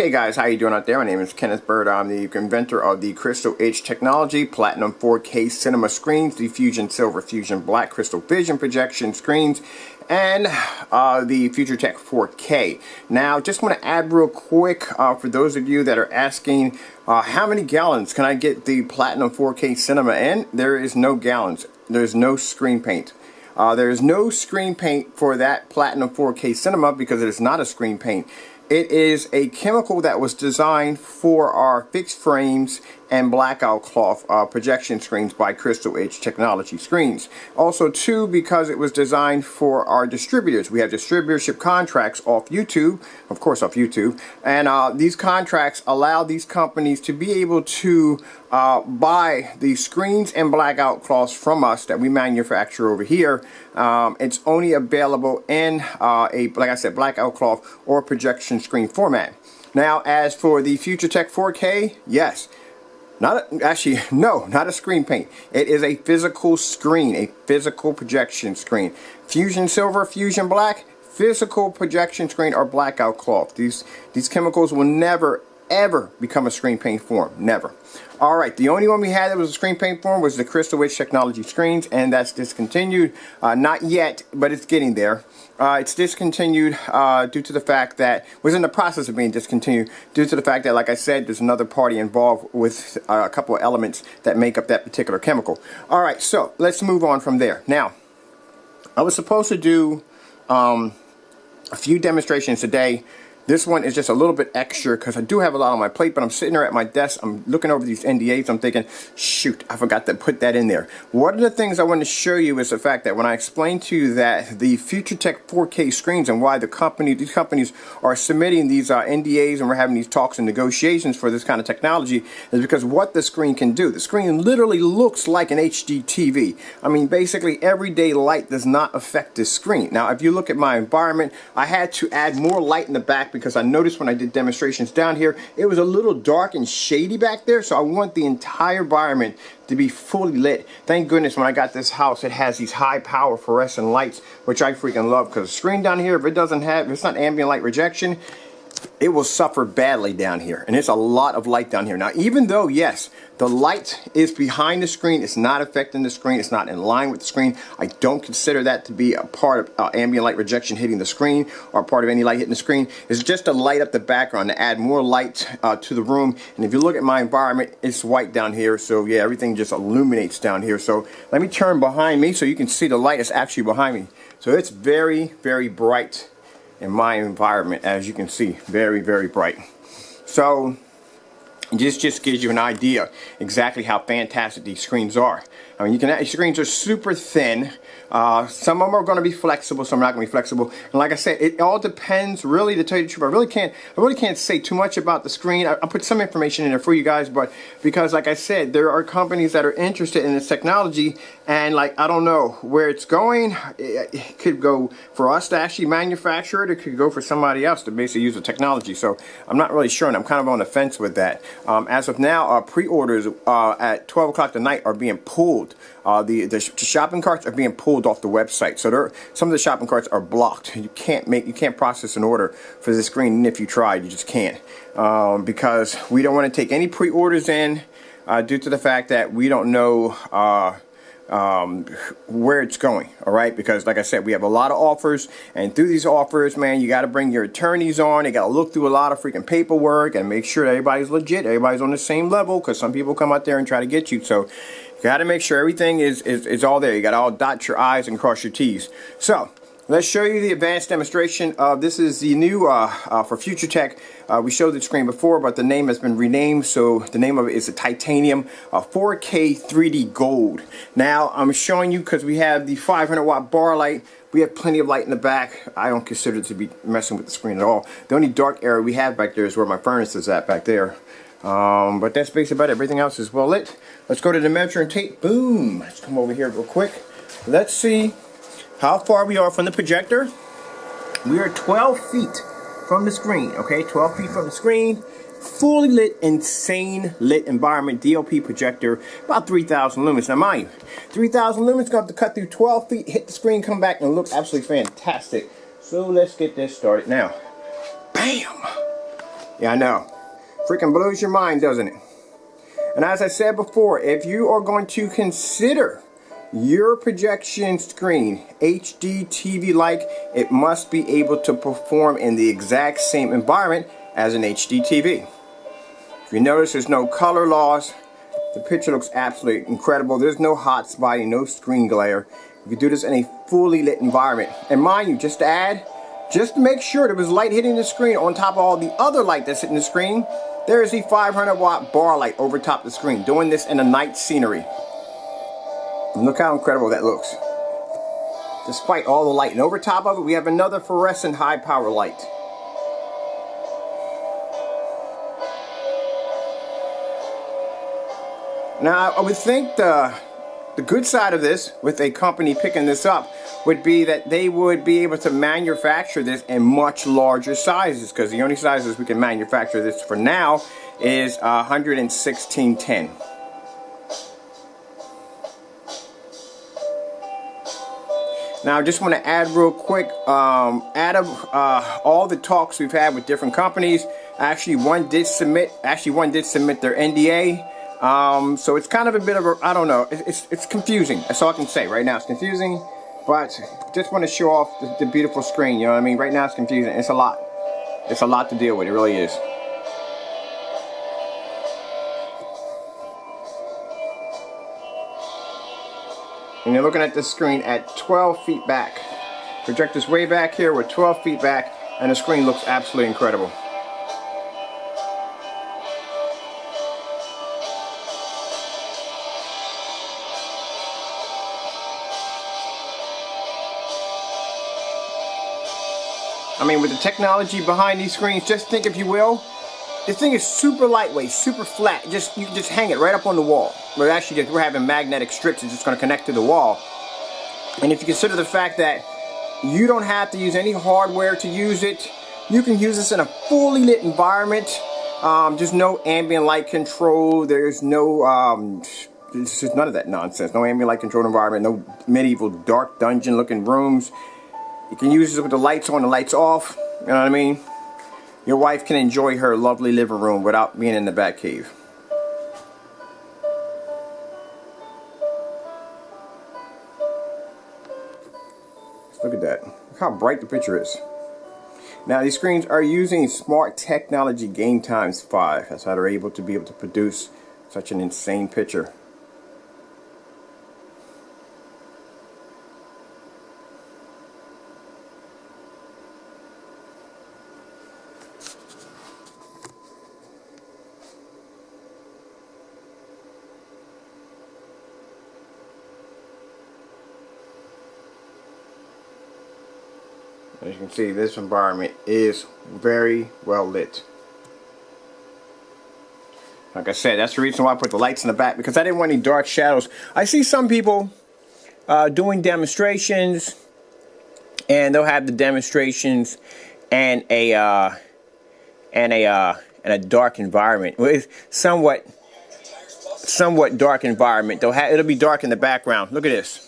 Hey guys, how you doing out there? My name is Kenneth Bird. I'm the inventor of the Crystal Edge technology, Platinum 4K cinema screens, the Fusion Silver, Fusion Black, Crystal Vision projection screens, and the FutureTech 4K. Now, just want to add real quick for those of you that are asking, how many gallons can I get the Platinum 4K cinema in? There is no gallons. There's no screen paint. There is no screen paint for that Platinum 4K cinema because it is not a screen paint. It is a chemical that was designed for our fixed frames and blackout cloth projection screens by Crystal Edge Technology screens. Also, too, because it was designed for our distributors. We have distributorship contracts off YouTube, of course off YouTube, and these contracts allow these companies to be able to buy the screens and blackout cloths from us that we manufacture over here. It's only available in like I said, blackout cloth or projection screen format. Now, as for the FutureTech 4K, yes. Not a screen paint. It is a physical screen, a physical projection screen. Fusion Silver, Fusion Black, physical projection screen or blackout cloth. These chemicals will never ever become a screen paint form. Never. Alright, the only one we had that was a screen paint form was the Crystal Edge Technology screens, and that's discontinued. Not yet, but it's getting there. It's discontinued due to the fact that it was in the process of being discontinued due to the fact that, like I said, there's another party involved with a couple of elements that make up that particular chemical. Alright, so let's move on from there. Now, I was supposed to do a few demonstrations today. This one is just a little bit extra because I do have a lot on my plate, but I'm sitting there at my desk, I'm looking over these NDAs, I'm thinking, shoot, I forgot to put that in there. One of the things I want to show you is the fact that when I explained to you that the FutureTech 4K screens and why these companies are submitting these NDAs and we're having these talks and negotiations for this kind of technology is because what the screen can do. The screen literally looks like an HD TV. I mean, basically everyday light does not affect this screen. Now, if you look at my environment, I had to add more light in the back because I noticed when I did demonstrations down here, it was a little dark and shady back there, so I want the entire environment to be fully lit. Thank goodness when I got this house, it has these high power fluorescent lights, which I freaking love, because the screen down here, if it's not ambient light rejection, it will suffer badly down here, and it's a lot of light down here. Now, even though, yes, the light is behind the screen, it's not affecting the screen, it's not in line with the screen, I don't consider that to be a part of ambient light rejection hitting the screen or part of any light hitting the screen. It's just to light up the background, to add more light to the room. And if you look at my environment, it's white down here, so yeah, everything just illuminates down here. So let me turn behind me so you can see the light is actually behind me. So it's very, very bright in my environment, as you can see, very, very bright. So this just gives you an idea exactly how fantastic these screens are. I mean, these screens are super thin. Some of them are going to be flexible, some are not going to be flexible. And like I said, it all depends, really, to tell you the truth. I really can't say too much about the screen. I put some information in there for you guys, but because, like I said, there are companies that are interested in this technology, and like, I don't know where it's going. It could go for us to actually manufacture it. It could go for somebody else to basically use the technology. So I'm not really sure, and I'm kind of on the fence with that. As of now, pre-orders at 12 o'clock tonight are being pulled. The shopping carts are being pulled off the website, so some of the shopping carts are blocked. You can't process an order for this screen, and if you tried, you just can't, because we don't want to take any pre-orders in due to the fact that we don't know where it's going. All right, because like I said, we have a lot of offers, and through these offers, man, you got to bring your attorneys on. They got to look through a lot of freaking paperwork and make sure that everybody's legit, everybody's on the same level, because some people come out there and try to get you. So you got to make sure everything is all there. You got to all dot your I's and cross your T's. So let's show you the advanced demonstration. This is the new for FutureTech. We showed the screen before, but the name has been renamed. So the name of it is the Titanium 4K 3D Gold. Now I'm showing you because we have the 500 watt bar light. We have plenty of light in the back. I don't consider it to be messing with the screen at all. The only dark area we have back there is where my furnace is at back there. But that's basically about it. Everything else is well lit. Let's go to the measuring tape. Boom. Let's come over here real quick. Let's see how far we are from the projector. We are 12 feet from the screen. Okay, 12 feet from the screen. Fully lit, insane lit environment. DLP projector, about 3,000 lumens. Now mind you, 3,000 lumens going to have to cut through 12 feet, hit the screen, come back, and look absolutely fantastic. So let's get this started now. Bam! Yeah, I know. Freaking blows your mind, doesn't it? And as I said before, if you are going to consider your projection screen HD TV like, it must be able to perform in the exact same environment as an HD TV. If you notice, there's no color loss. The picture looks absolutely incredible. There's no hot spotting, no screen glare. You can do this in a fully lit environment. And mind you, just to make sure there was light hitting the screen on top of all the other light that's hitting the screen, there is the 500 watt bar light over top the screen, doing this in a night scenery. And look how incredible that looks. Despite all the light. And over top of it, we have another fluorescent high power light. Now, I would think the good side of this, with a company picking this up, would be that they would be able to manufacture this in much larger sizes, because the only sizes we can manufacture this for now is 11610. Now, I just want to add real quick, out of all the talks we've had with different companies, actually one did submit their NDA. So it's kind of a bit of a, I don't know, it's confusing. That's all I can say right now. It's confusing, but just want to show off the beautiful screen. You know what I mean? Right now it's confusing. It's a lot. It's a lot to deal with. It really is. And you're looking at the screen at 12 feet back. Projector's way back here. We're 12 feet back, and the screen looks absolutely incredible. I mean, with the technology behind these screens, just think, if you will, this thing is super lightweight, super flat. You can just hang it right up on the wall. We're having magnetic strips that's just going to connect to the wall. And if you consider the fact that you don't have to use any hardware to use it, you can use this in a fully lit environment. There's no ambient light control. There's no, there's just none of that nonsense. No ambient light controlled environment. No medieval dark dungeon looking rooms. You can use it with the lights on, the lights off. You know what I mean? Your wife can enjoy her lovely living room without being in the bat cave. Look at that. Look how bright the picture is. Now, these screens are using smart technology gain times 5. That's how they're able to produce such an insane picture. As you can see, this environment is very well lit. Like I said, that's the reason why I put the lights in the back, because I didn't want any dark shadows. I see some people doing demonstrations, and they'll have the demonstrations and a dark environment. With somewhat dark environment. It'll be dark in the background. Look at this.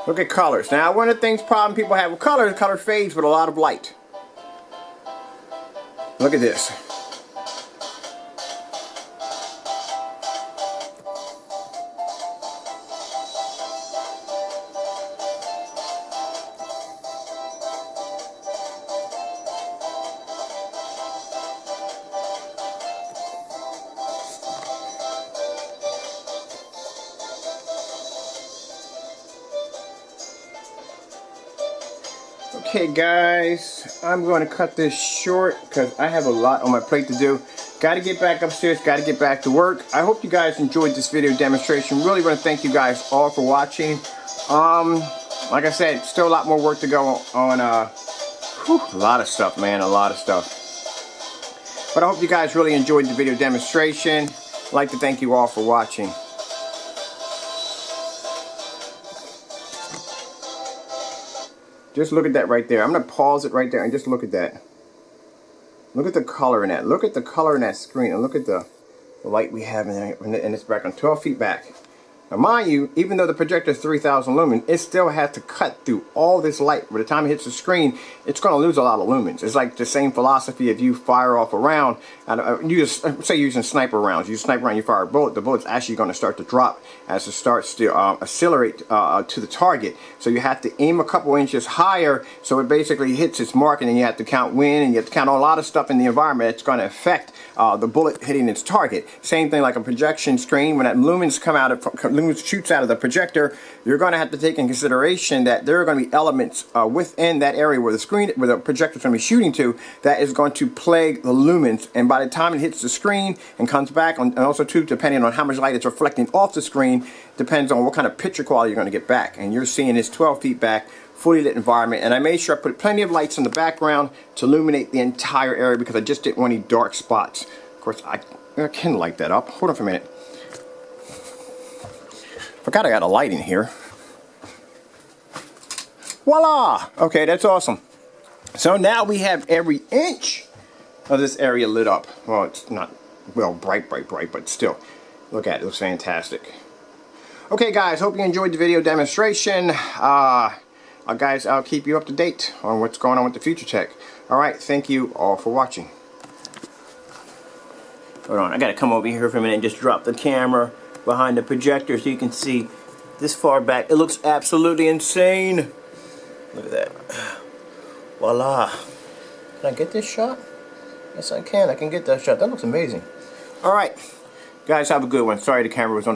Look at colors. Now, one of the problem people have with color fades with a lot of light. Look at this. Okay guys, I'm going to cut this short because I have a lot on my plate to do. Got to get back upstairs, got to get back to work. I hope you guys enjoyed this video demonstration. Really want to thank you guys all for watching. Like I said, still a lot more work to go on. A lot of stuff, man, a lot of stuff. But I hope you guys really enjoyed the video demonstration. I'd like to thank you all for watching. Just look at that right there. I'm going to pause it right there and just look at that. Look at the color in that. Look at the color in that screen. And look at the the light we have in this background, 12 feet back. Now mind you, even though the projector is 3,000 lumens, it still has to cut through all this light. By the time it hits the screen, it's going to lose a lot of lumens. It's like the same philosophy if you fire off a round, and you just, say you're using sniper rounds. You sniper round, you fire a bullet, the bullet's actually going to start to drop as it starts to accelerate to the target. So you have to aim a couple inches higher so it basically hits its mark, and then you have to count wind, and you have to count a lot of stuff in the environment that's going to affect the bullet hitting its target. Same thing like a projection screen. When that lumens come out of lumens shoots out of the projector, you're going to have to take in consideration that there are going to be elements within that area where the projector is going to be shooting to, that is going to plague the lumens, and by the time it hits the screen and comes back on, and also too, depending on how much light it's reflecting off the screen, depends on what kind of picture quality you're going to get back. And you're seeing this 12 feet back, fully lit environment, and I made sure I put plenty of lights in the background to illuminate the entire area because I just didn't want any dark spots. Of course, I can light that up. Hold on for a minute. Forgot I got a light in here. Voila! Okay, that's awesome. So now we have every inch of this area lit up. Well, it's not, well, bright, but still. Look at it, it looks fantastic. Okay guys, hope you enjoyed the video demonstration. Guys, I'll keep you up to date on what's going on with the future tech. Alright, thank you all for watching. Hold on, I gotta come over here for a minute and just drop the camera behind the projector so you can see this far back. It looks absolutely insane. Look at that. Voila. Can I get this shot? Yes, I can. I can get that shot. That looks amazing. Alright, guys, have a good one. Sorry the camera was on.